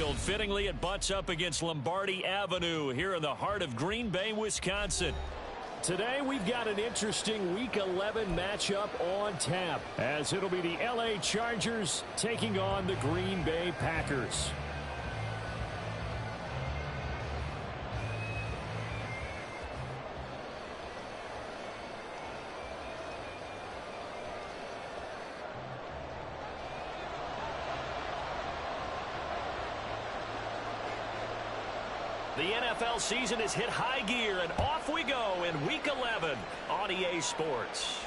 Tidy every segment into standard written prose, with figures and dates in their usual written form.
field. Fittingly, it butts up against Lombardi Avenue here in the heart of Green Bay, Wisconsin. Today, we've got an interesting Week 11 matchup on tap, as it'll be the L.A. Chargers taking on the Green Bay Packers. The NFL season has hit high gear, and off we go in Week 11 on EA Sports.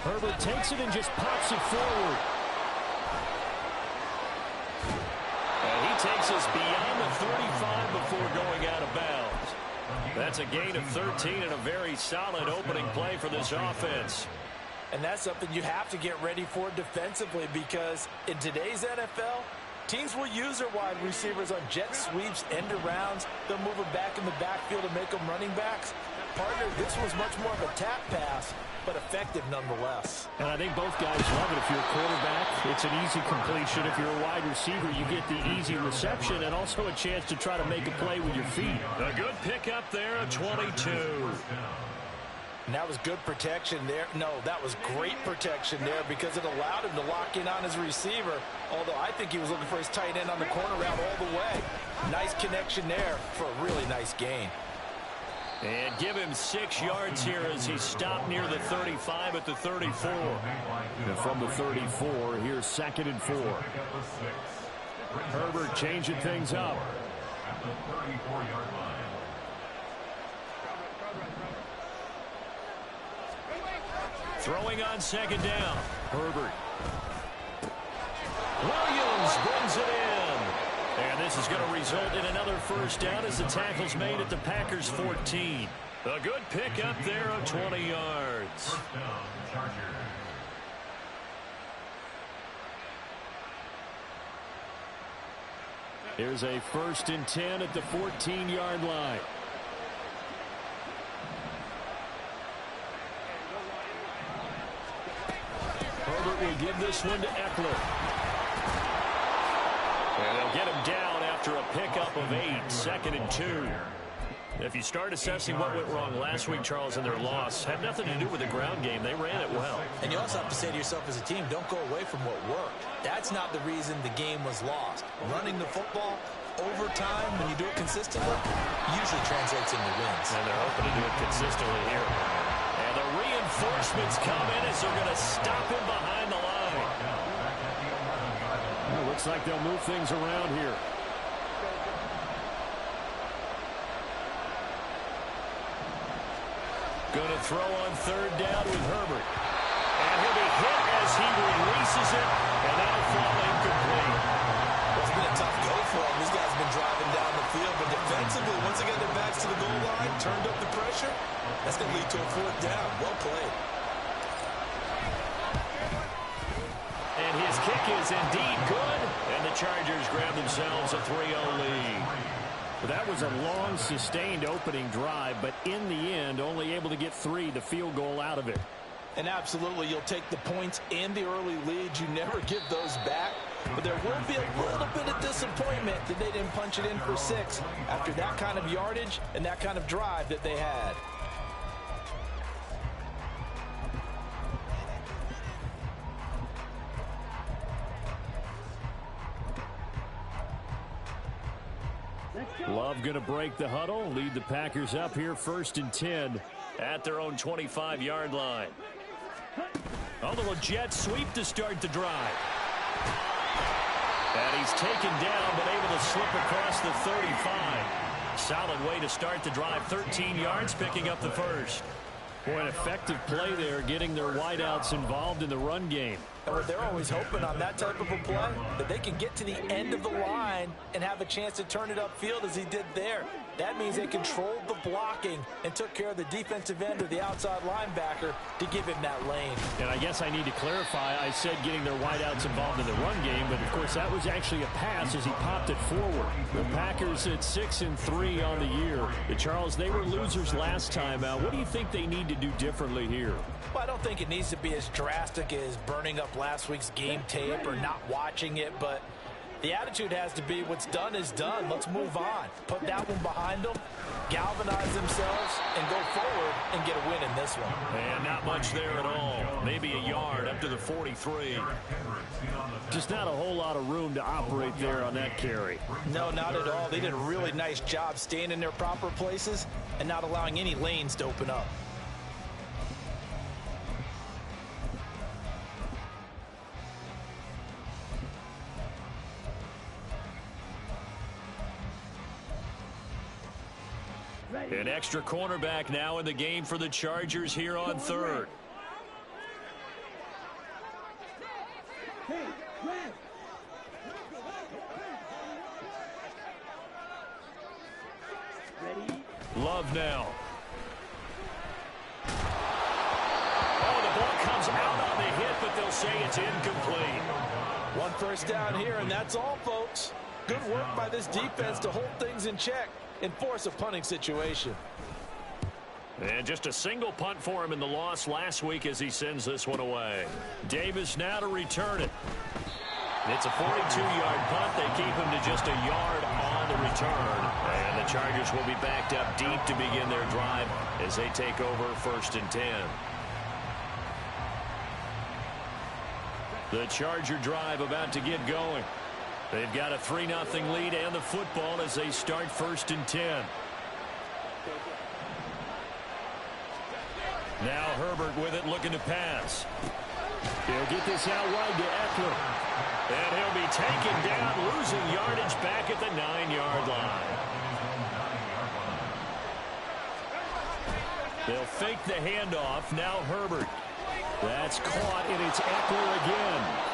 Herbert takes it and just pops it forward. And he takes us beyond the 35 before going out of bounds. That's a gain of 13 and a very solid opening play for this offense. And that's something you have to get ready for defensively, because in today's NFL, teams will use their wide receivers on jet sweeps, end arounds. They'll move them back in the backfield and make them running backs. Partner, this was much more of a tap pass, but effective nonetheless. And I think both guys love it. If you're a quarterback, it's an easy completion. If you're a wide receiver, you get the easy reception and also a chance to try to make a play with your feet. A good pickup there at 22. And that was good protection there. No, that was great protection there, because it allowed him to lock in on his receiver, although I think he was looking for his tight end on the corner route all the way. Nice connection there for a really nice gain. And give him 6 yards here as he stopped near the 35 at the 34. And from the 34, here's 2nd and 4. Herbert changing things up. Throwing on 2nd down. Herbert. Williams brings it in. And this is going to result in another first down as the tackle's made at the Packers' 14. A good pickup there of 20 yards. Here's a 1st and 10 at the 14-yard line. Herbert will give this one to Eckler. And they'll get him down after a pickup of 8, 2nd and 2. If you start assessing what went wrong last week, Charles, in their loss, had nothing to do with the ground game. They ran it well. And you also have to say to yourself as a team, don't go away from what worked. That's not the reason the game was lost. Running the football over time, when you do it consistently, usually translates into wins. And they're hoping to do it consistently here. And the reinforcements come in as they're going to stop him behind the line. Well, looks like they'll move things around here. Going to throw on 3rd down with Herbert. And he'll be hit as he releases it, and that'll fall incomplete. Well, it's been a tough go for him. These guys have been driving down the field, but defensively, once they get their backs to the goal line, turned up the pressure, that's going to lead to a 4th down. Well played. And his kick is indeed good, and the Chargers grab themselves a 3-0 lead. That was a long, sustained opening drive, but in the end, only able to get 3, the field goal out of it. And absolutely, you'll take the points and the early leads. You never give those back. But there will be a little bit of disappointment that they didn't punch it in for 6 after that kind of yardage and that kind of drive that they had. Love going to break the huddle, lead the Packers up here 1st and 10 at their own 25-yard line. A little jet sweep to start the drive. And he's taken down but able to slip across the 35. Solid way to start the drive. 13 yards, picking up the first. Boy, an effective play there, getting their wideouts involved in the run game. And what they're always hoping on that type of a play, that they can get to the end of the line and have a chance to turn it upfield as he did there. That means they controlled the blocking and took care of the defensive end or the outside linebacker to give him that lane. And I guess I need to clarify, I said getting their wideouts involved in the run game, but of course that was actually a pass as he popped it forward. The Packers at 6-3 on the year. The Charles, they were losers last time out. What do you think they need to do differently here? Well, I don't think it needs to be as drastic as burning up last week's game tape or not watching it, but the attitude has to be what's done is done. Let's move on. Put that one behind them, galvanize themselves, and go forward and get a win in this one. And not much there at all. Maybe a yard up to the 43. Just not a whole lot of room to operate there on that carry. No, not at all. They did a really nice job staying in their proper places and not allowing any lanes to open up. An extra cornerback now in the game for the Chargers here on third. Love now. Oh, the ball comes out on the hit, but they'll say it's incomplete. One first down here, and that's all, folks. Good work by this defense to hold things in check and force a punting situation. And just a single punt for him in the loss last week as he sends this one away. Davis now to return it. It's a 42-yard punt. They keep him to just a yard on the return. And the Chargers will be backed up deep to begin their drive as they take over 1st and 10. The Charger drive about to get going. They've got a 3-0 lead and the football as they start 1st and 10. Now Herbert with it, looking to pass. He'll get this out wide to Eckler. And he'll be taken down, losing yardage back at the 9-yard line. They'll fake the handoff. Now Herbert. That's caught, and it's Eckler again.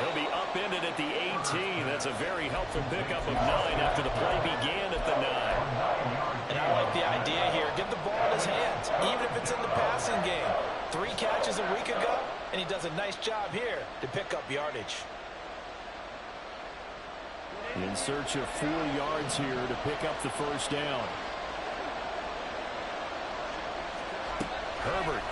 He'll be upended at the 18. That's a very helpful pickup of 9 after the play began at the 9. And I like the idea here. Get the ball in his hands, even if it's in the passing game. 3 catches a week ago, and he does a nice job here to pick up yardage. In search of 4 yards here to pick up the first down. Herbert.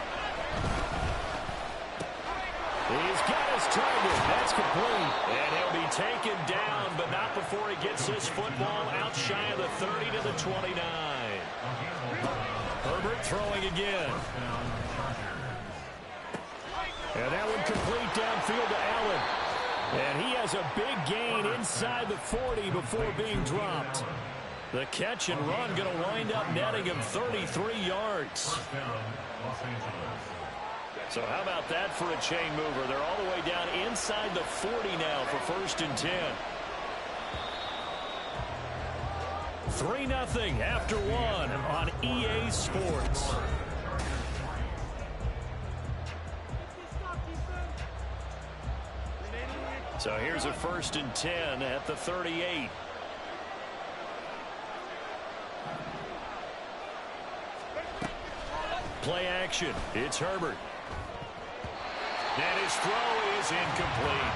He's got his target. That's complete. And he'll be taken down, but not before he gets this football out shy of the 30 to the 29. Herbert throwing again. And that one complete downfield to Allen. And he has a big gain inside the 40 before being dropped. The catch and run going to wind up netting him 33 yards. So how about that for a chain mover? They're all the way down inside the 40 now for 1st and 10. 3-0 after 1 on EA Sports. So here's a 1st and 10 at the 38. Play action. It's Herbert. And his throw is incomplete.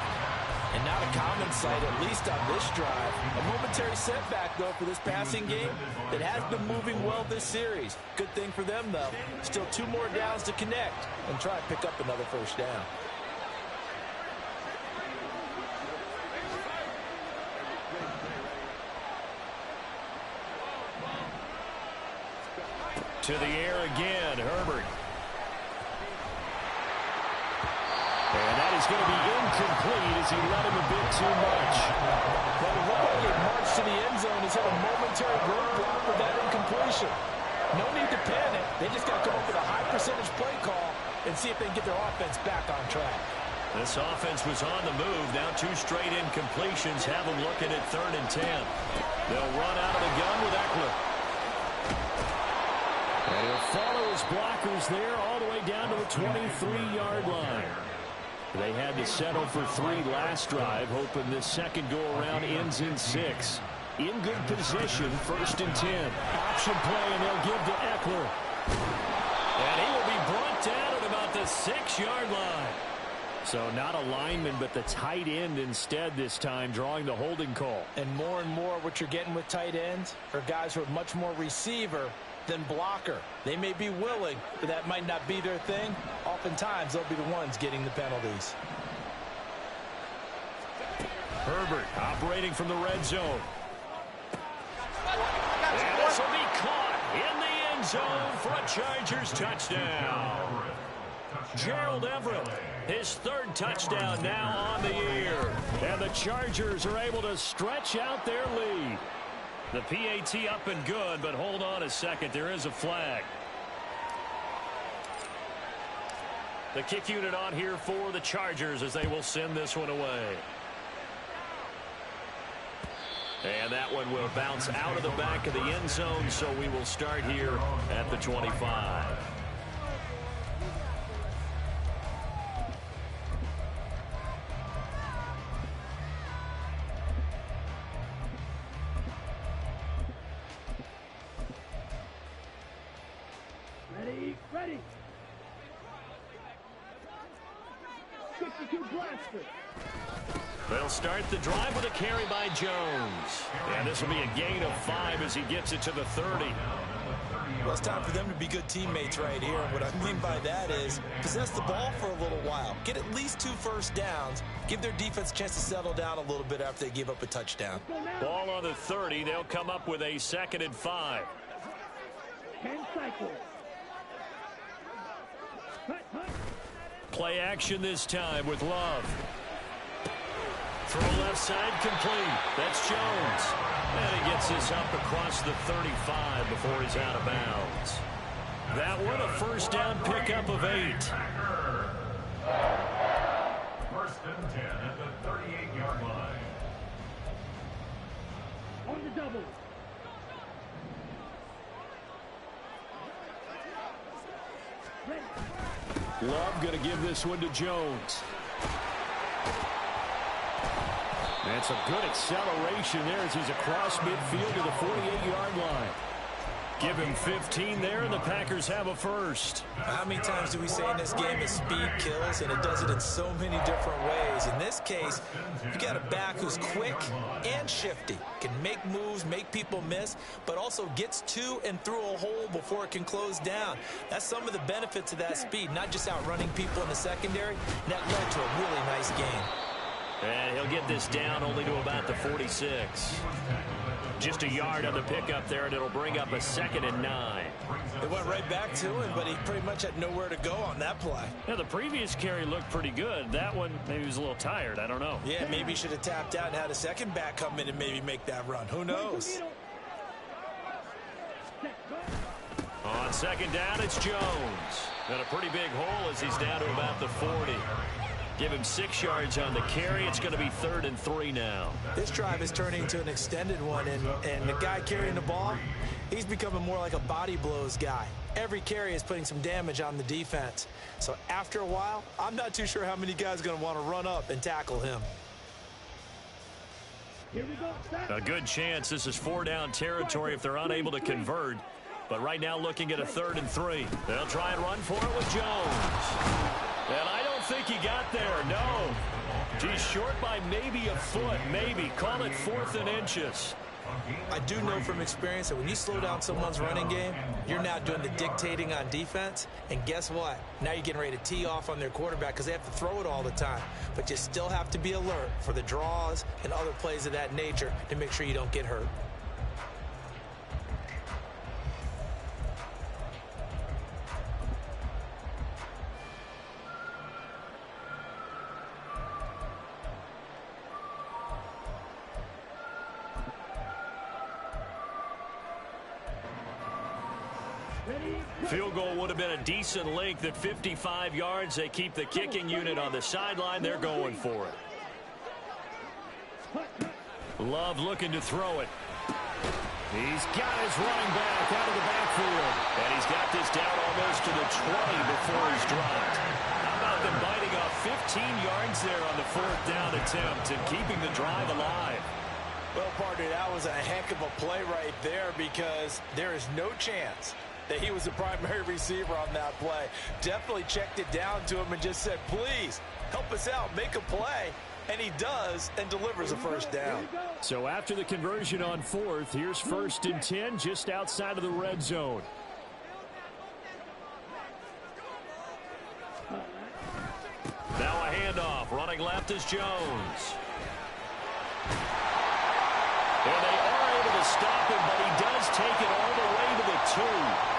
And not a common sight, at least on this drive. A momentary setback, though, for this passing game that has been moving well this series. Good thing for them, though. Still 2 more downs to connect and try to pick up another first down. To the air again, Herbert. And that is going to be incomplete as he let him a bit too much. But it looked like it marched to the end zone. He's had a momentary roadblock for that incompletion. No need to panic. They just got to come up with a high percentage play call and see if they can get their offense back on track. This offense was on the move. Now 2 straight incompletions have them looking at 3rd and 10. They'll run out of the gun with Eckler. And he'll follow his blockers there all the way down to the 23-yard line. They had to settle for 3 last drive, hoping this second go-around ends in 6. In good position, 1st and 10. Option play, and they'll give to Eckler. And he will be brought down at about the 6-yard line. So not a lineman, but the tight end instead this time, drawing the holding call. And more what you're getting with tight ends are guys who are much more receiver than blocker. They may be willing, but that might not be their thing. Oftentimes, they'll be the ones getting the penalties. Herbert operating from the red zone. And this will be caught in the end zone for a Chargers touchdown. Gerald Everett, his 3rd touchdown now on the year. And the Chargers are able to stretch out their lead. The PAT up and good, but hold on a second. There is a flag. The kick unit on here for the Chargers as they will send this one away. And that one will bounce out of the back of the end zone, so we will start here at the 25. Ready. 62 blaster. They'll start the drive with a carry by Jones. And this will be a gain of 5 as he gets it to the 30. Well, it's time for them to be good teammates right here. And what I mean by that is possess the ball for a little while. Get at least 2 first downs. Give their defense a chance to settle down a little bit after they give up a touchdown. Ball on the 30. They'll come up with a 2nd and 5. 10 cycles. Play action this time with Love. Throw left side complete. That's Jones. And he gets this up across the 35 before he's out of bounds. That one a first down pickup of 8. 1st and 10 at the 38-yard line. On the double. Love going to give this one to Jones. That's a good acceleration there as he's across midfield to the 48-yard line. Give him 15 there, and the Packers have a first. How many times do we say in this game that speed kills, and it does it in so many different ways? In this case, you got a back who's quick and shifty, can make moves, make people miss, but also gets to and through a hole before it can close down. That's some of the benefits of that speed, not just outrunning people in the secondary. And that led to a really nice game. And he'll get this down only to about the 46. Just a yard on the pickup there, and it'll bring up a 2nd and 9. It went right back to him, but he pretty much had nowhere to go on that play. Yeah, the previous carry looked pretty good. That one, maybe he was a little tired. I don't know. Yeah, maybe he should have tapped out and had a second back come in and maybe make that run. Who knows? On 2nd down, it's Jones. And a pretty big hole as he's down to about the 40. Give him 6 yards on the carry. It's going to be 3rd and 3 now. This drive is turning into an extended one, and the guy carrying the ball, he's becoming more like a body blows guy. Every carry is putting some damage on the defense. So after a while, I'm not too sure how many guys are going to want to run up and tackle him. Here we go. A good chance this is 4-down territory if they're unable to convert. But right now looking at a 3rd and 3. They'll try and run for it with Jones. And I don't think he got there, no. He's short by maybe a foot, maybe. Call it 4th and inches. I do know from experience that when you slow down someone's running game, you're now doing the dictating on defense. And guess what? Now you're getting ready to tee off on their quarterback because they have to throw it all the time. But you still have to be alert for the draws and other plays of that nature to make sure you don't get hurt. Field goal would have been a decent length at 55 yards. They keep the kicking unit on the sideline. They're going for it. Love looking to throw it. He's got his running back out of the backfield. And he's got this down almost to the 20 before he's dropped. How about them biting off 15 yards there on the 4th down attempt and keeping the drive alive? Well, partner, that was a heck of a play right there because there is no chance that he was the primary receiver on that play. Definitely checked it down to him and just said, please, help us out, make a play. And he does and delivers a first down. So after the conversion on 4th, here's 1st and 10 just outside of the red zone. Now a handoff. Running left is Jones. And they are able to stop him, but he does take it all the way to the 2.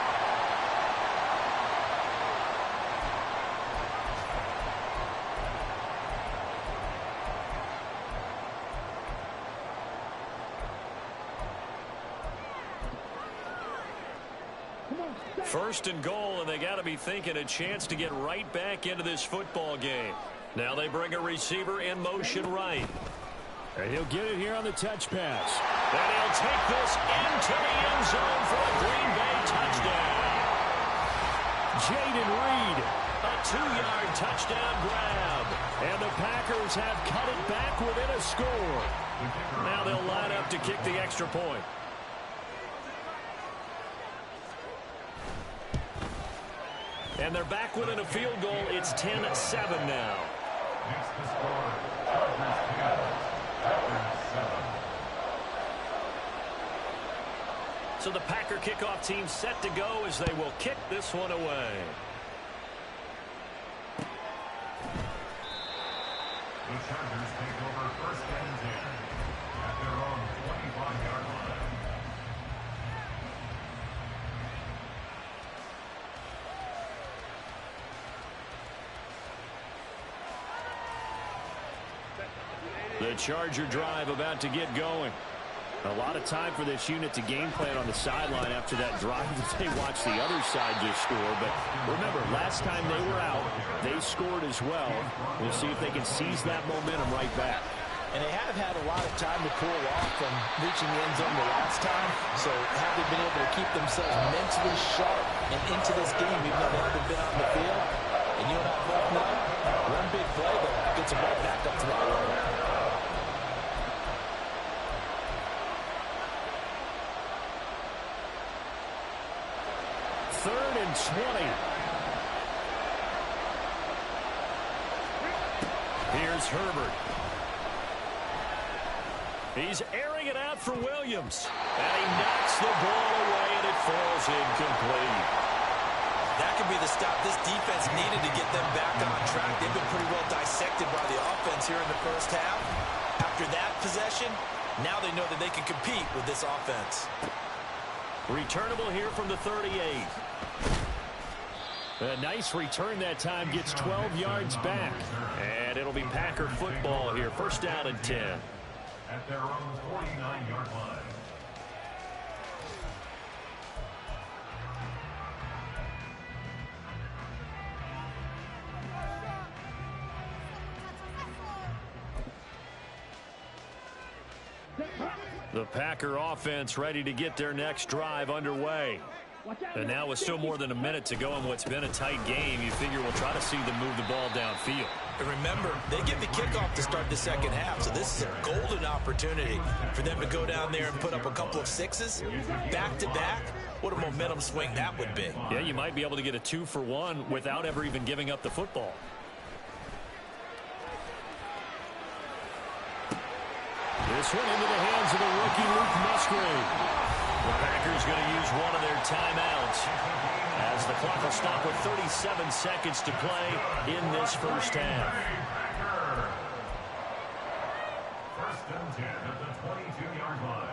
First and goal, and they got to be thinking a chance to get right back into this football game. Now they bring a receiver in motion right. And he'll get it here on the touch pass. And he'll take this into the end zone for a Green Bay touchdown. Jaden Reed. A 2-yard touchdown grab. And the Packers have cut it back within a score. Now they'll line up to kick the extra point. And they're back within a field goal. It's 10-7 now. Next to score, Chargers 10, Packers 7. So the Packer kickoff team set to go as they will kick this one away. The Chargers take over 1st and 10 at their own 25-yard line. The Charger drive about to get going. A lot of time for this unit to game plan on the sideline after that drive that they watched the other side just score. But remember, last time they were out, they scored as well. We'll see if they can seize that momentum right back. And they have had a lot of time to cool off from reaching the end zone the last time. So have they been able to keep themselves mentally sharp and into this game even though they haven't been on the field? And you and I both know, one big play, though, gets them right back up to that level. Third and 20. Here's Herbert. He's airing it out for Williams. And he knocks the ball away, and it falls incomplete. That could be the stop this defense needed to get them back on track. They've been pretty well dissected by the offense here in the first half. After that possession, now they know that they can compete with this offense. Returnable here from the 38. A nice return that time, gets 12 yards back. And it'll be Packer football here. First down and 10. At their own 49-yard line. The Packer offense ready to get their next drive underway. And now with still more than a minute to go in what's been a tight game, you figure we'll try to see them move the ball downfield. And remember, they get the kickoff to start the second half, so this is a golden opportunity for them to go down there and put up a couple of sixes back-to-back. What a momentum swing that would be. Yeah, you might be able to get a 2-for-1 without ever even giving up the football. This one into the hands of the rookie Luke Musgrave. The Packers going to use one of their timeouts as the clock will stop with 37 seconds to play in this first half. First and 10 at the 22-yard line.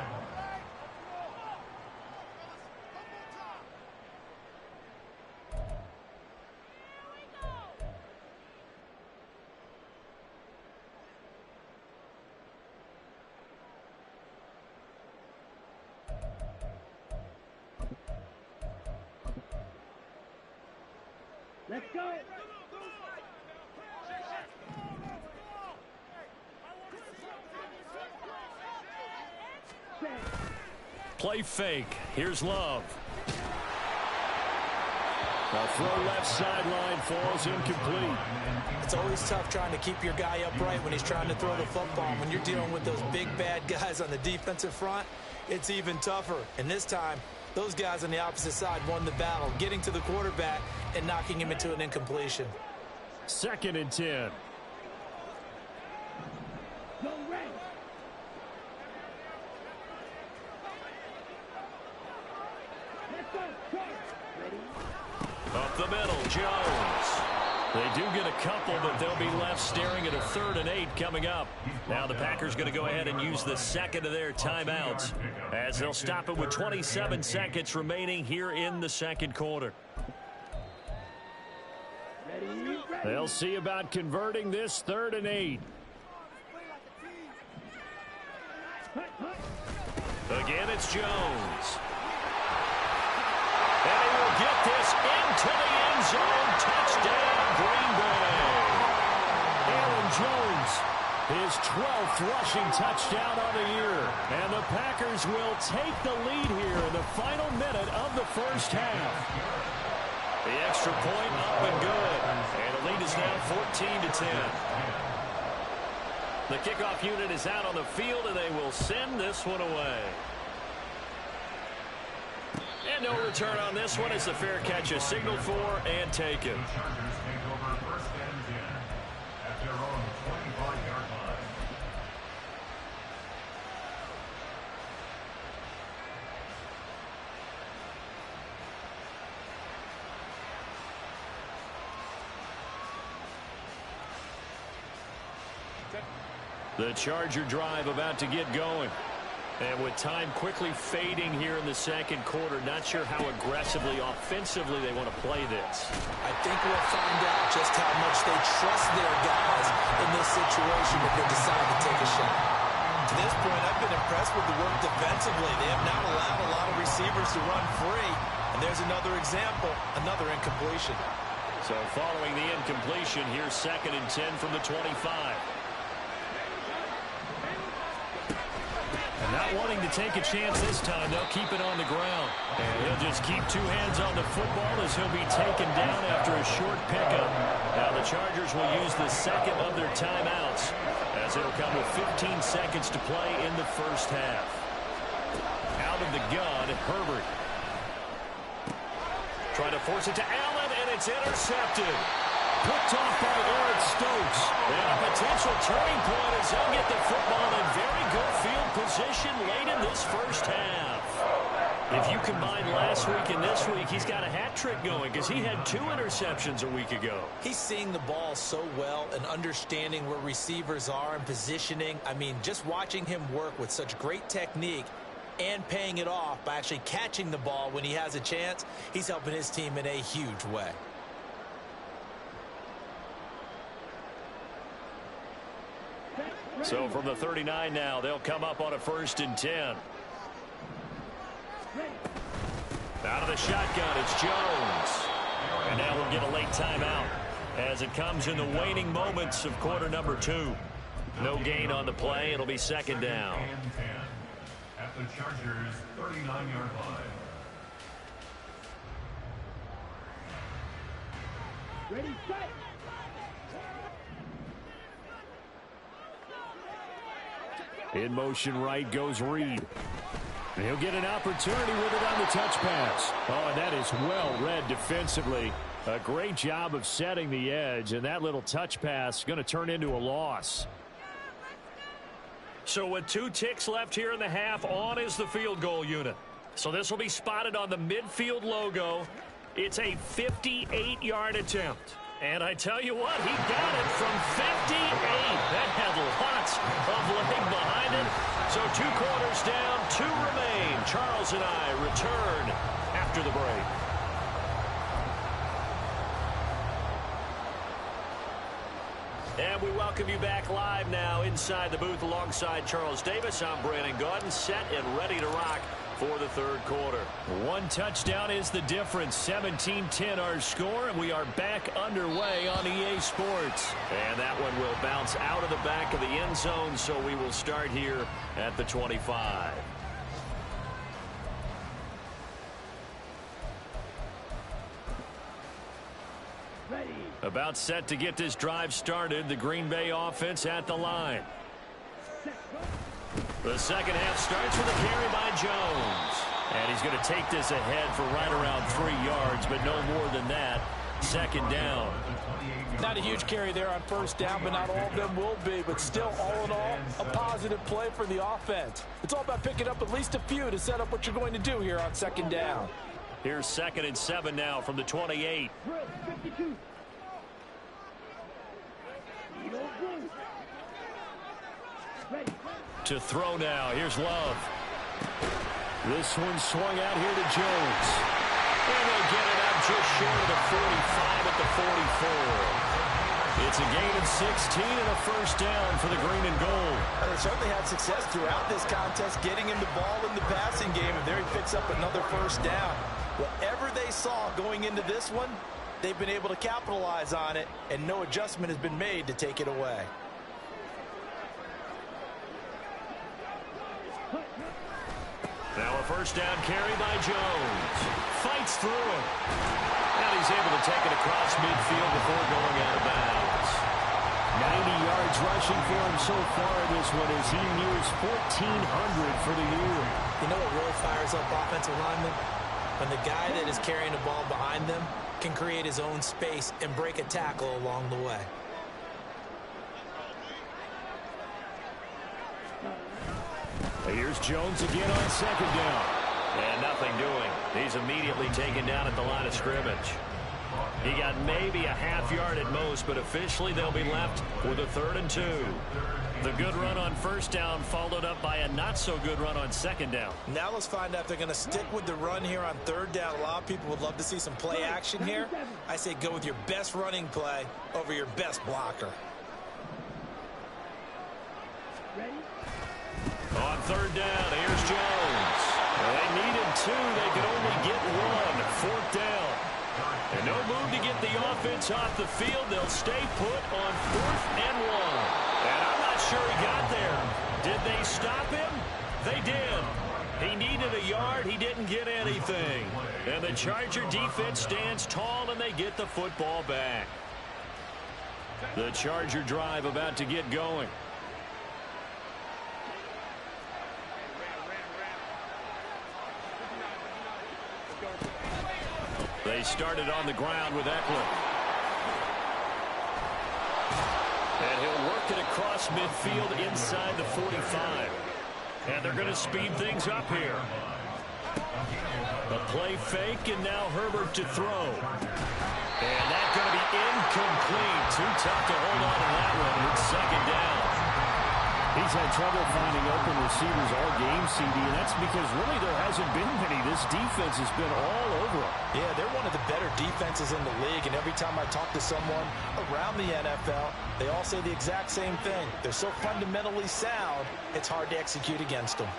Let's go. Set. Play fake. Here's Love. A throw left sideline falls incomplete. It's always tough trying to keep your guy upright when he's trying to throw the football. When you're dealing with those big, bad guys on the defensive front, it's even tougher. And this time, those guys on the opposite side won the battle, getting to the quarterback and knocking him into an incompletion. 2nd and 10. Up the middle, Jones. They do get a couple, but they'll be left staring at a 3rd and 8 coming up. Now the Packers going to go ahead and use the second of their timeouts as they'll stop it with 27 seconds remaining here in the second quarter. They'll see about converting this 3rd and 8. Again, it's Jones. And he will get this into the end zone. Touchdown, Green Bay. Aaron Jones, his 12th rushing touchdown on the year. And the Packers will take the lead here in the final minute of the first half. The extra point up and good. And the lead is now 14-10. The kickoff unit is out on the field, and they will send this one away. And no return on this one as the fair catch is signaled for and taken. The Chargers take over 1st and 10 at their own 25-yard line. The Charger drive about to get going. And with time quickly fading here in the second quarter, not sure how aggressively, offensively they want to play this. I think we'll find out just how much they trust their guys in this situation if they decide to take a shot. To this point, I've been impressed with the work defensively. They have not allowed a lot of receivers to run free. And there's another example, another incompletion. So following the incompletion, here's 2nd and 10 from the 25. Not wanting to take a chance this time, they'll keep it on the ground. And he'll just keep 2 hands on the football as he'll be taken down after a short pickup. Now the Chargers will use the second of their timeouts as it'll come with 15 seconds to play in the first half. Out of the gun, Herbert. Trying to force it to Allen, and it's intercepted. Picked off by Eric Stokes. And a potential turning point as they'll get the football in very good field position late in this first half. If you combine last week and this week, he's got a hat trick going because he had 2 interceptions a week ago. He's seeing the ball so well and understanding where receivers are and positioning. I mean, just watching him work with such great technique and paying it off by actually catching the ball when he has a chance, he's helping his team in a huge way. So from the 39 now, they'll come up on a 1st and 10. Out of the shotgun, it's Jones. And now we'll get a late timeout as it comes in the waning moments of quarter number 2. No gain on the play. It'll be 2nd down. At the Chargers' 39-yard line. Ready, set. In motion right goes Reed. And he'll get an opportunity with it on the touch pass. Oh, and that is well read defensively. A great job of setting the edge, and that little touch pass is going to turn into a loss. So with 2 ticks left here in the half, on is the field goal unit. So this will be spotted on the midfield logo. It's a 58-yard attempt. And I tell you what, he got it from 58. That had lots of leg behind it. So 2 quarters down, 2 remain. Charles and I return after the break. And we welcome you back live now inside the booth alongside Charles Davis. I'm Brandon Gaudin, set and ready to rock for the 3rd quarter. 1 touchdown is the difference. 17-10 our score, and we are back underway on EA Sports. And that one will bounce out of the back of the end zone, so we will start here at the 25. About set to get this drive started. The Green Bay offense at the line. The second half starts with a carry by Jones. And he's going to take this ahead for right around 3 yards, but no more than that. Second down. Not a huge carry there on first down, but not all of them will be. But still, all in all, a positive play for the offense. It's all about picking up at least a few to set up what you're going to do here on second down. Here's 2nd and 7 now from the 28. To throw now. Here's Love. This one swung out here to Jones. And they'll get it up just short of the 45 at the 44. It's a gain of 16 and a first down for the green and gold. They certainly had success throughout this contest getting him the ball in the passing game, and there he picks up another first down. Whatever they saw going into this one, they've been able to capitalize on it, and no adjustment has been made to take it away. Now a first down carry by Jones. Fights through him. And he's able to take it across midfield before going out of bounds. 90 yards rushing for him so far this one as he nears 1,400 for the year. You know what really fires up offensive linemen? When the guy that is carrying the ball behind them can create his own space and break a tackle along the way. Here's Jones again on second down. And nothing doing. He's immediately taken down at the line of scrimmage. He got maybe a half yard at most, but officially they'll be left with a 3rd and 2. The good run on first down followed up by a not-so-good run on second down. Now let's find out if they're going to stick with the run here on 3rd down. A lot of people would love to see some play action here. I say go with your best running play over your best blocker. On 3rd down, here's Jones. Well, they needed 2. They could only get 1. 4th down. And no move to get the offense off the field. They'll stay put on 4th and 1. And I'm not sure he got there. Did they stop him? They did. He needed a yard. He didn't get anything. And the Charger defense stands tall, and they get the football back. The Charger drive about to get going. They started on the ground with Eckler. And he'll work it across midfield inside the 45. And they're going to speed things up here. A play fake, and now Herbert to throw. And that's going to be incomplete. Too tough to hold on to that one. It's second down. He's had trouble finding open receivers all game, CD, and that's because really there hasn't been many. This defense has been all over him. Yeah, they're one of the better defenses in the league, and every time I talk to someone around the NFL, they all say the exact same thing. They're so fundamentally sound, it's hard to execute against them.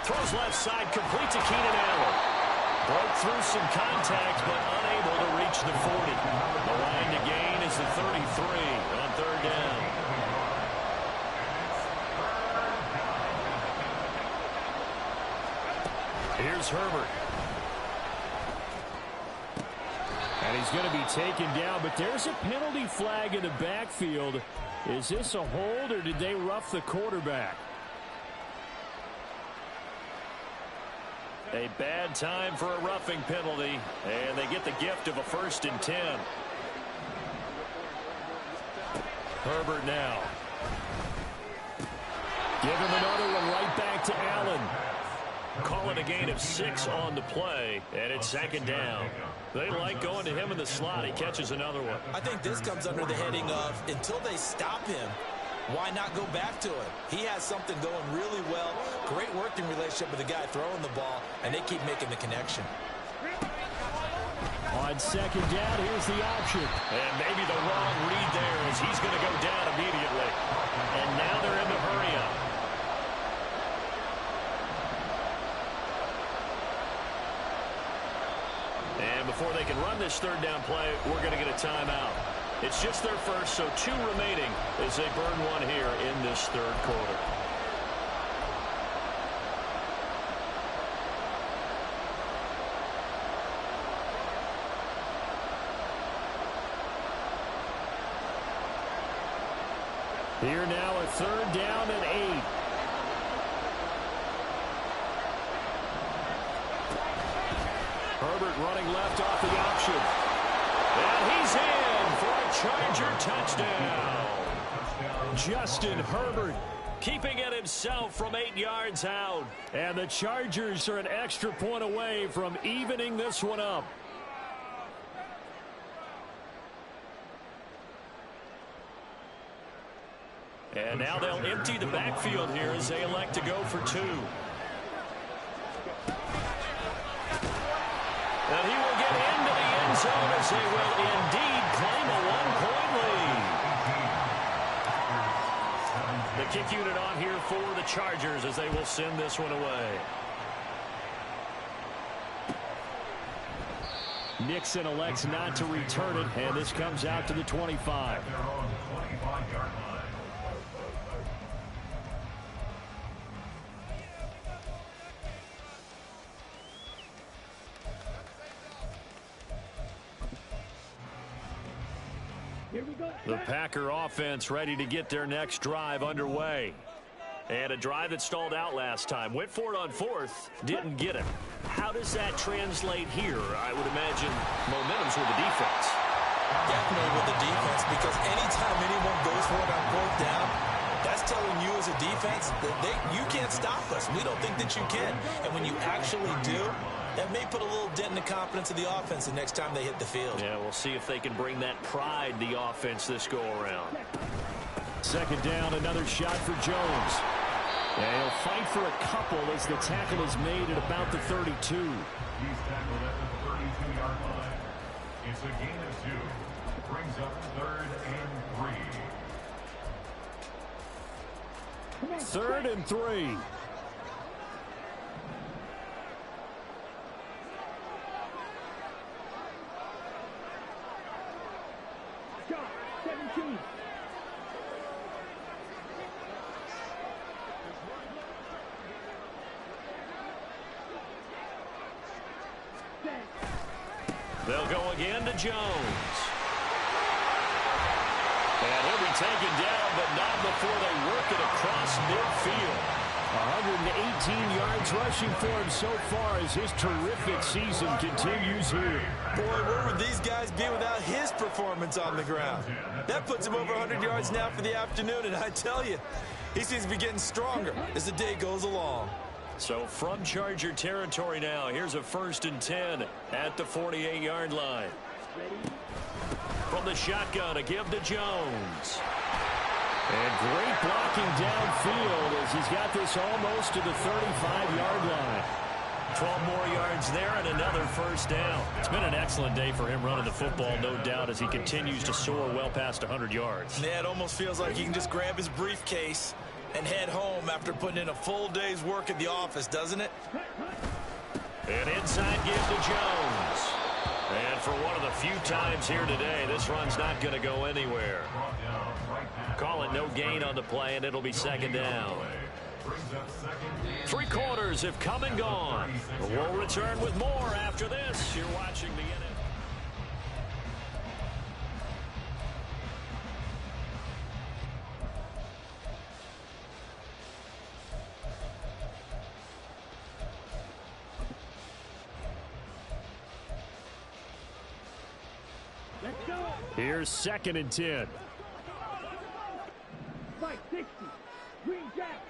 Throws left side, complete to Keenan Allen. Broke through some contact, but unable to reach the 40. The line to gain is the 33 on 3rd down. Here's Herbert. And he's going to be taken down, but there's a penalty flag in the backfield. Is this a hold, or did they rough the quarterback? A bad time for a roughing penalty, and they get the gift of a 1st and 10. Herbert now. Give him another one right back to Allen. Call it a gain of 6 on the play, and it's 2nd down. They like going to him in the slot. He catches another one. I think this comes under the heading of until they stop him, why not go back to it? He has something going really well. Great working relationship with the guy throwing the ball, and they keep making the connection. On 2nd down, here's the option. And maybe the wrong read there as he's going to go down immediately. And now they're in the hurry up. And before they can run this 3rd down play, we're going to get a timeout. It's just their first, so 2 remaining as they burn one here in this 3rd quarter. Here now a 3rd down and 8. Herbert running left off the option. And he's in for a Charger touchdown. Justin Herbert keeping it himself from 8 yards out. And the Chargers are an extra point away from evening this one up. And now they'll empty the backfield here as they elect to go for 2. And he will get into the end zone as they will indeed claim a 1-point lead. The kick unit on here for the Chargers as they will send this one away. Nixon elects not to return it, and this comes out to the 25. Their own 25-yard line. The Packer offense ready to get their next drive underway. And a drive that stalled out last time. Went for it on 4th, didn't get it. How does that translate here? I would imagine momentum's with the defense. Definitely with the defense, because anytime anyone goes for it on 4th down, that's telling you as a defense that you can't stop us. We don't think that you can. And when you actually do, that may put a little dent in the confidence of the offense the next time they hit the field. Yeah, we'll see if they can bring that pride, the offense, this go-around. 2nd down, another shot for Jones. And he'll fight for a couple as the tackle is made at about the 32. He's tackled at the 32-yard line. It's a gain of 2. Brings up 3rd and 3. 3rd and 3. Shot, 17. They'll go again to Jones. And he'll be taken down, but not before they work it across midfield. 118 yards rushing for him so far as his terrific season continues here. Boy, where would these guys be without his performance on the ground? That puts him over 100 yards now for the afternoon, and I tell you, he seems to be getting stronger as the day goes along. So from Charger territory now, here's a 1st and 10 at the 48-yard line. From the shotgun, a give to Jones. And great blocking downfield as he's got this almost to the 35-yard line. 12 more yards there and another 1st down. It's been an excellent day for him running the football, no doubt, as he continues to soar well past 100 yards. Yeah, it almost feels like he can just grab his briefcase and head home after putting in a full day's work at the office, doesn't it? And inside give to Jones. And for one of the few times here today, this run's not going to go anywhere. Call it no gain on the play, and it'll be 2nd down. 3 quarters have come and gone. We'll return with more after this. You're watching the NFL. Here's 2nd and 10. Fight 60. Green Jack.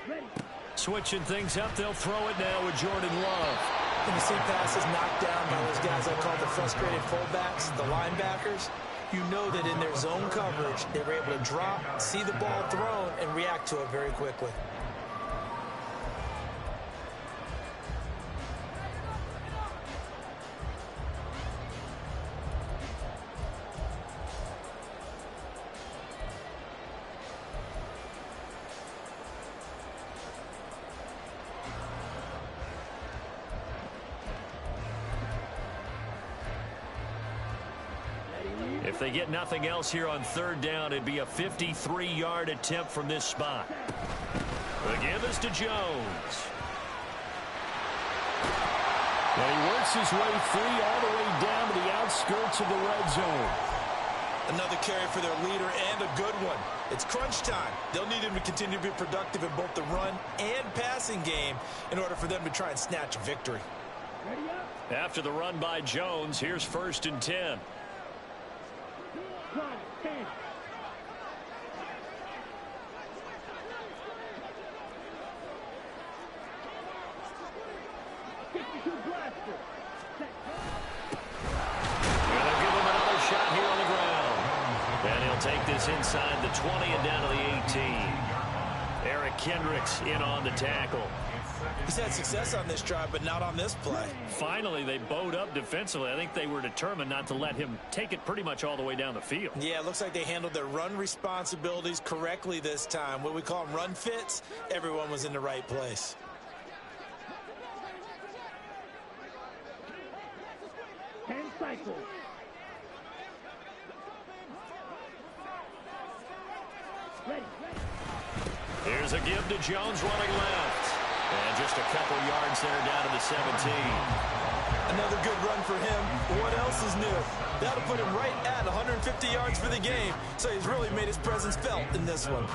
Ready. Switching things up, they'll throw it now with Jordan Love. When you see passes knocked down by those guys I call the frustrated fullbacks, the linebackers, you know that in their zone coverage, they were able to drop, see the ball thrown, and react to it very quickly. If they get nothing else here on 3rd down, it'd be a 53-yard attempt from this spot. The give is to Jones. And he works his way free all the way down to the outskirts of the red zone. Another carry for their leader and a good one. It's crunch time. They'll need him to continue to be productive in both the run and passing game in order for them to try and snatch a victory. After the run by Jones, here's 1st and 10. Take this inside the 20 and down to the 18. Eric Kendricks in on the tackle. He's had success on this drive, but not on this play. Finally, they bowed up defensively. I think they were determined not to let him take it pretty much all the way down the field. Yeah, it looks like they handled their run responsibilities correctly this time. What we call them run fits, everyone was in the right place. Cycle. Here's a give to Jones running left. And just a couple yards there down to the 17. Another good run for him. What else is new? That'll put him right at 150 yards for the game. So he's really made his presence felt in this one.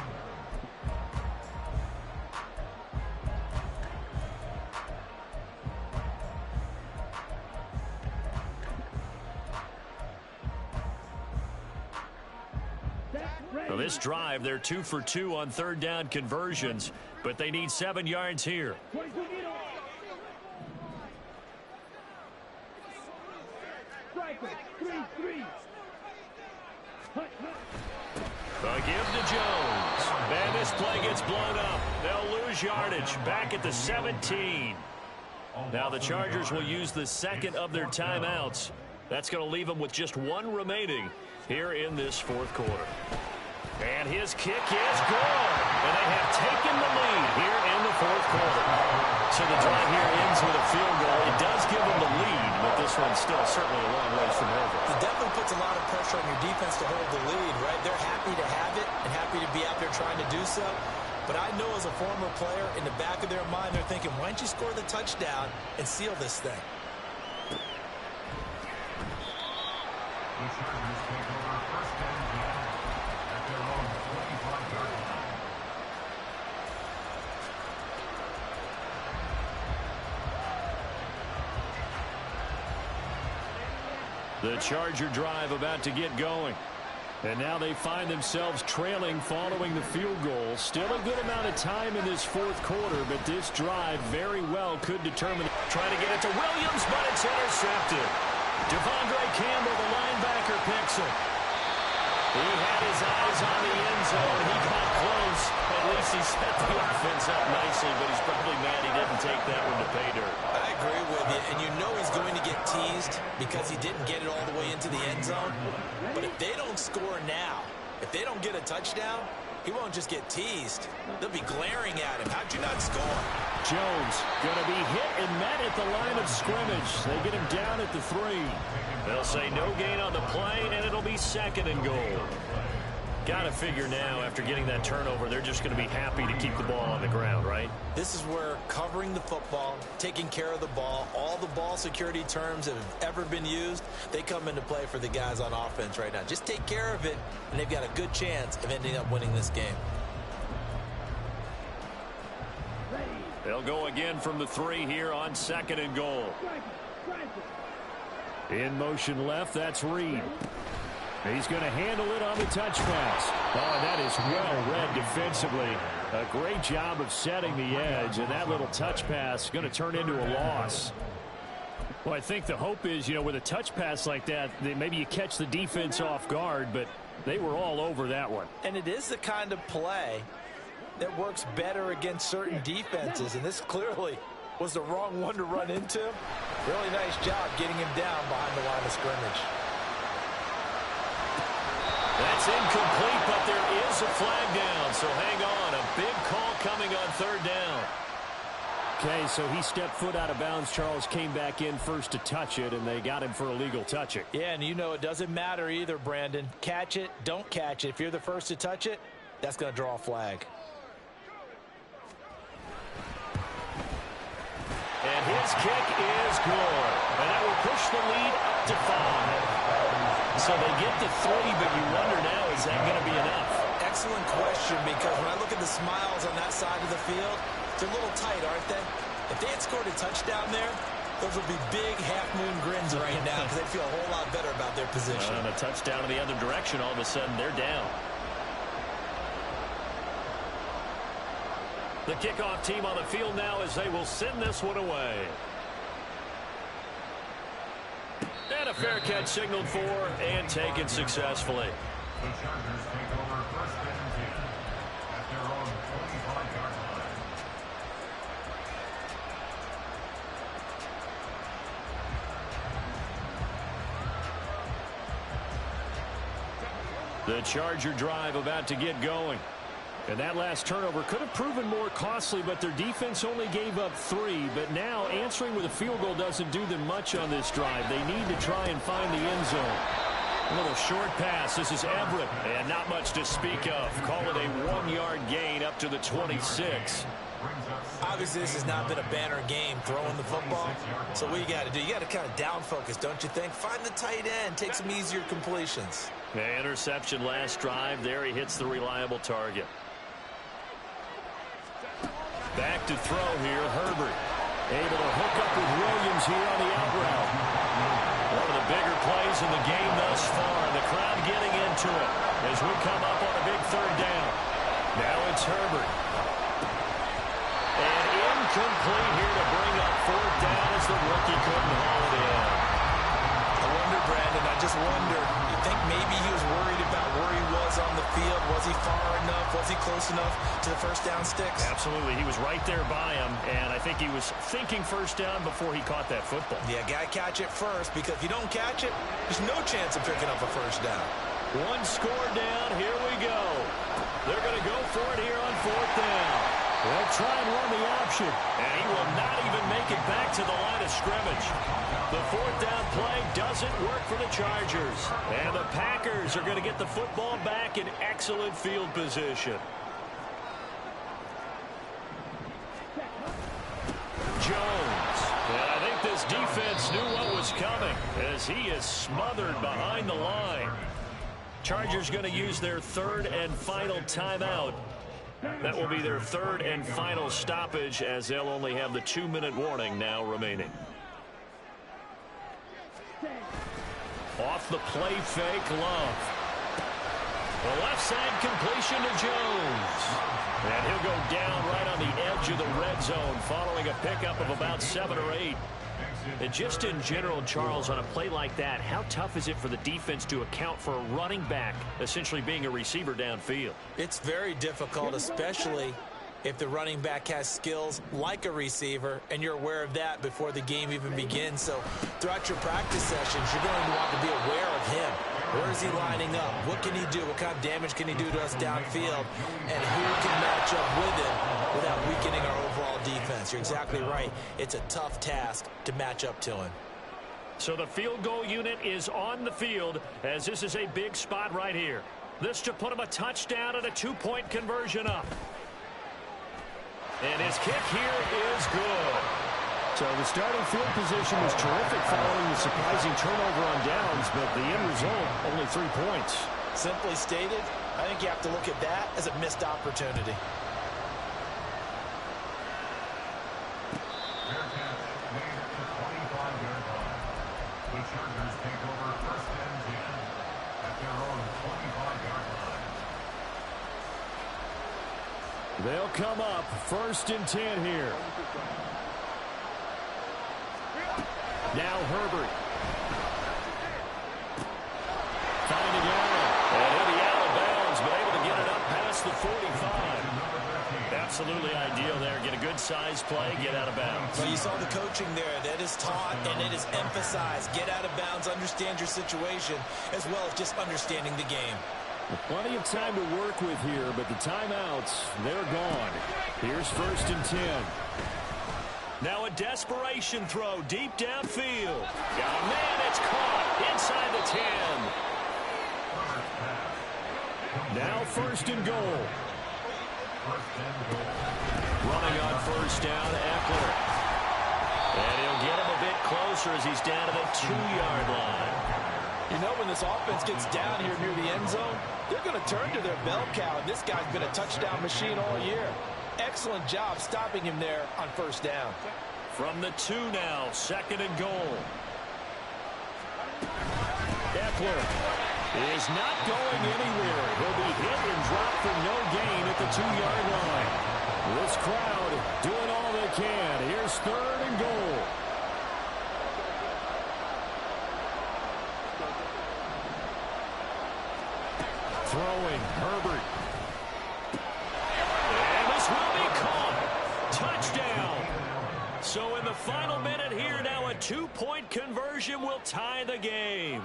Well, this drive, they're 2 for 2 on 3rd down conversions, but they need 7 yards here. A give to Jones. And this play gets blown up. They'll lose yardage back at the 17. Now the Chargers will use the second of their timeouts. That's going to leave them with just 1 remaining here in this 4th quarter. And his kick is good. And they have taken the lead here in the 4th quarter. So the drive here ends with a field goal. It does give them the lead, but this one's still certainly a long ways from over. It definitely puts a lot of pressure on your defense to hold the lead, right? They're happy to have it and happy to be out there trying to do so. But I know as a former player, in the back of their mind, they're thinking, why don't you score the touchdown and seal this thing? The Chargers take over 1st and 10 at their own 25-yard line. The Charger drive about to get going. And now they find themselves trailing following the field goal. Still a good amount of time in this 4th quarter, but this drive very well could determine. Trying to get it to Williams, but it's intercepted. Devondre Campbell, the linebacker, picks it. He had his eyes on the end zone. He got close. At least he set the offense up nicely, but he's probably mad he didn't take that one to pay dirt. I agree with you, and you know he's going to get teased because he didn't get it all the way into the end zone. But if they don't score now, if they don't get a touchdown, he won't just get teased. They'll be glaring at him. How'd you not score? Jones going to be hit and met at the line of scrimmage. They get him down at the 3. They'll say no gain on the play, and it'll be 2nd and goal. Got to figure now, after getting that turnover, they're just going to be happy to keep the ball on the ground, right? This is where covering the football, taking care of the ball, all the ball security terms that have ever been used, they come into play for the guys on offense right now. Just take care of it, and they've got a good chance of ending up winning this game. They'll go again from the 3 here on 2nd and goal. In motion left, that's Reed. He's going to handle it on the touch pass. Oh, that is well read defensively. A great job of setting the edge, and that little touch pass is going to turn into a loss. Well, I think the hope is, with a touch pass like that, maybe you catch the defense off guard, but they were all over that one. And it is the kind of play that works better against certain defenses, and this clearly was the wrong one to run into. Really nice job getting him down behind the line of scrimmage. That's incomplete, but there is a flag down, so hang on. A big call coming on 3rd down. Okay, so he stepped foot out of bounds. Charles came back in first to touch it, and they got him for illegal touching. Yeah, and it doesn't matter either, Brandon. Catch it, don't catch it. If you're the first to touch it, that's going to draw a flag. And his kick is good. And that will push the lead up to 5. So they get to 3, but you wonder now, is that going to be enough? Excellent question, because when I look at the smiles on that side of the field, they're a little tight, aren't they? If they had scored a touchdown there, those would be big half-moon grins right now because they feel a whole lot better about their position. And a touchdown in the other direction, all of a sudden they're down. The kickoff team on the field now as they will send this one away. And a fair catch signaled for and taken successfully. The Chargers take over first and 10 at their own 25-yard line. The Charger drive about to get going. And that last turnover could have proven more costly, but their defense only gave up 3. But now answering with a field goal doesn't do them much on this drive. They need to try and find the end zone. A little short pass. This is Everett. And not much to speak of. Call it a 1-yard gain up to the 26. Obviously, this has not been a banner game throwing the football. So what you got to do, you got to kind of down focus, don't you think? Find the tight end. Take some easier completions. Yeah, interception last drive. There he hits the reliable target. Back to throw here, Herbert. Able to hook up with Williams here on the out route. One of the bigger plays in the game thus far. The crowd getting into it as we come up on a big 3rd down. Now it's Herbert. And incomplete here to bring up 4th down as the rookie couldn't haul it in. I wonder, Brandon, I just wonder, you think maybe he was worried about where he was on the field? Was he far enough? Was he close enough to the first down sticks? Absolutely. He was right there by him, and I think he was thinking first down before he caught that football. Yeah, got to catch it first, because if you don't catch it, there's no chance of picking up a first down. One score down. Here we go. They're going to go for it here on 4th down. They'll try and run the option. And he will not even make it back to the line of scrimmage. The 4th down play doesn't work for the Chargers. And the Packers are going to get the football back in excellent field position. Jones. And I think this defense knew what was coming as he is smothered behind the line. Chargers going to use their 3rd and final timeout. That will be their 3rd and final stoppage as they'll only have the 2-minute warning now remaining. Off the play fake, Love. The left side completion to Jones. And he'll go down right on the edge of the red zone following a pickup of about 7 or 8. And just in general, Charles, on a play like that, how tough is it for the defense to account for a running back essentially being a receiver downfield? It's very difficult, especially if the running back has skills like a receiver, and you're aware of that before the game even begins. So throughout your practice sessions, you're going to want to be aware of him. Where is he lining up? What can he do? What kind of damage can he do to us downfield? And who can match up with him without weakening our overall defense? You're exactly right. It's a tough task to match up to him. So the field goal unit is on the field as this is a big spot right here. This to put him a touchdown and a 2-point conversion up. And his kick here is good. So the starting field position was terrific following the surprising turnover on downs, but the end result, only 3 points. Simply stated, I think you have to look at that as a missed opportunity. Fair catch made at the 25-yard line. The Chargers take over first and 10 at their own 25-yard line. They'll come up 1st and 10 here. Now Herbert. Finding Allen. And he'll be out of bounds, but able to get it up past the 45. Absolutely ideal there. Get a good size play, get out of bounds. Well, you saw the coaching there. That is taught and it is emphasized. Get out of bounds, understand your situation, as well as just understanding the game. Plenty of time to work with here, but the timeouts, they're gone. Here's 1st and 10. Now a desperation throw deep downfield. Oh, man, it's caught inside the 10. Now 1st and goal. Running on 1st down, Eckler. And he'll get him a bit closer as he's down to the 2-yard line. You know, when this offense gets down here near the end zone, they're going to turn to their bell cow, and this guy's been a touchdown machine all year. Excellent job stopping him there on first down. From the 2 now, 2nd and goal. Eckler is not going anywhere. He'll be hit and dropped for no gain at the 2-yard line. This crowd doing all they can. Here's 3rd and goal. Throwing, Herbert. And this will be caught. Touchdown. So in the final minute here, now a 2-point conversion will tie the game.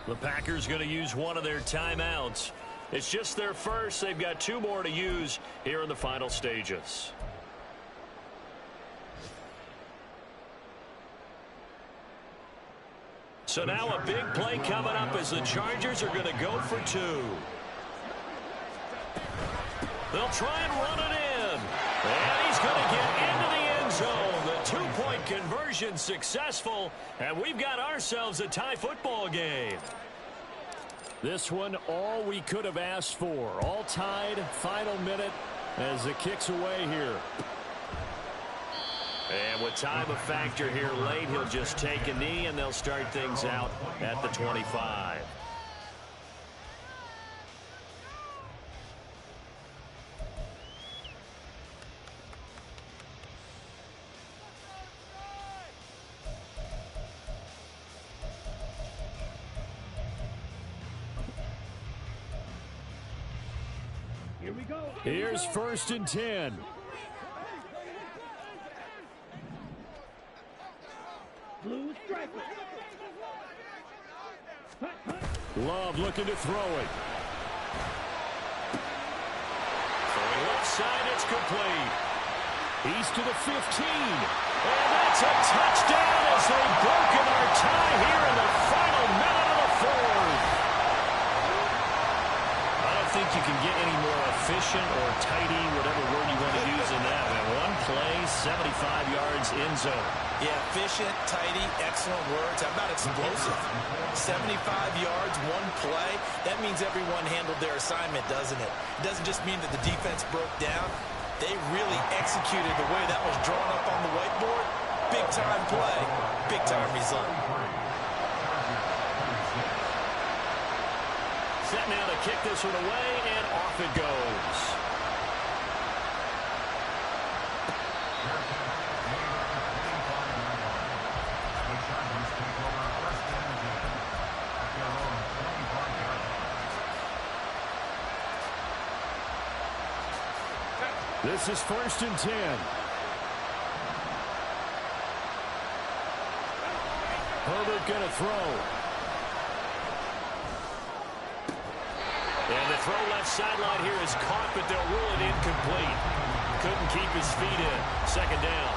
The Packers going to use one of their timeouts. It's just their first. They've got 2 more to use here in the final stages. So now a big play coming up as the Chargers are going to go for 2. They'll try and run it in. And he's going to get into the end zone. The 2-point conversion successful. And we've got ourselves a tie football game. This one all we could have asked for. All tied, final minute as it kicks away here. And with time a factor here late, he'll just take a knee and they'll start things out at the 25. Here we go. Here's 1st and 10. Blue striker. Love looking to throw it. Throwing left side, it's complete. He's to the 15. And that's a touchdown as they've broken our tie here in the final minute of the 4th. I don't think you can get any more efficient or tidy, whatever word you want to use in that. Man, one play, 75 yards in zone. Yeah, efficient, tidy, excellent words. How about explosive? 75 yards, one play. That means everyone handled their assignment, doesn't it? It doesn't just mean that the defense broke down. They really executed the way that was drawn up on the whiteboard. Big-time play, big-time result. Set now to kick this one away, and off it goes. This is 1st and 10. Herbert going to throw. And the throw left sideline here is caught, but they'll rule it incomplete. Couldn't keep his feet in. 2nd down.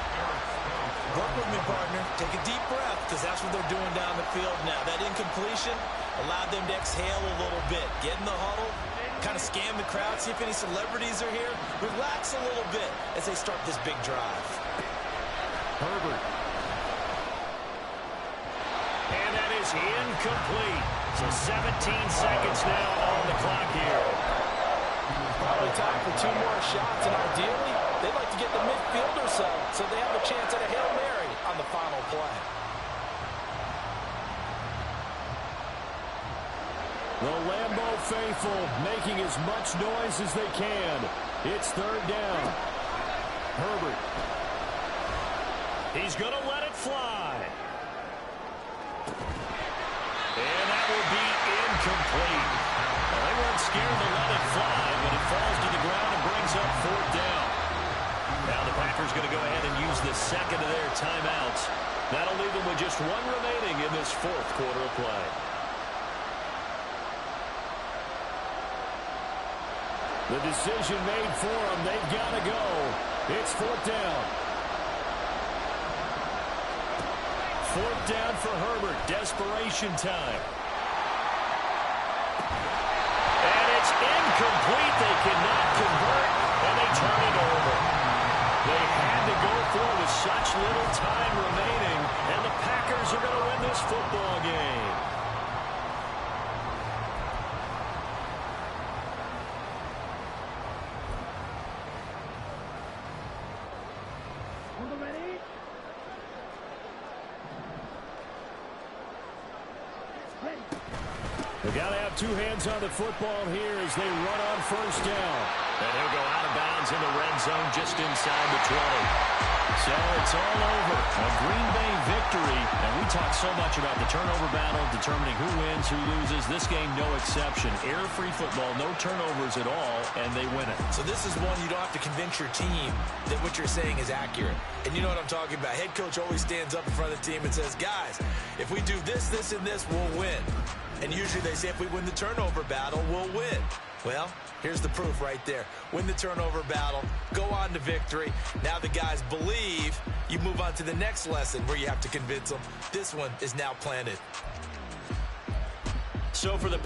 Work with me, partner. Take a deep breath, because that's what they're doing down the field now. That incompletion allowed them to exhale a little bit. Get in the huddle, kind of scan the crowd, see if any celebrities are here. Relax a little bit as they start this big drive. Herbert. And that is incomplete. So 17 seconds now on the clock here. Probably time for 2 more shots, and ideally, they'd like to get the midfield or so they have a chance at a Hail Mary on the final play. The Lambeau faithful making as much noise as they can. It's 3rd down. Herbert. He's going to let it fly. And that will be incomplete. Well, they weren't scared to let it fly, but it falls to the ground and brings up 4th down. Now the Packers going to go ahead and use the 2nd of their timeouts. That'll leave them with just 1 remaining in this 4th quarter of play. The decision made for them. They've got to go. It's 4th down. 4th down for Herbert. Desperation time. And it's incomplete. They cannot convert, and they turn it over. They had to go for it with such little time remaining, and the Packers are going to win this football game. On the ready? Ready. They got to have two hands on the football here as they run on first down. And he'll go out of bounds in the red zone just inside the 20. So it's all over. A Green Bay victory. And we talk so much about the turnover battle, determining who wins, who loses. This game, no exception. Error-free football, no turnovers at all, and they win it. So this is one you don't have to convince your team that what you're saying is accurate. And you know what I'm talking about. Head coach always stands up in front of the team and says, guys, if we do this, this, and this, we'll win. And usually they say if we win the turnover battle, we'll win. Well, here's the proof right there. Win the turnover battle, go on to victory. Now the guys believe. You move on to the next lesson where you have to convince them. This one is now planted. So for the...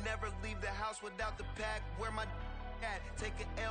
Never leave the house without the pack. Where my at? Take a L.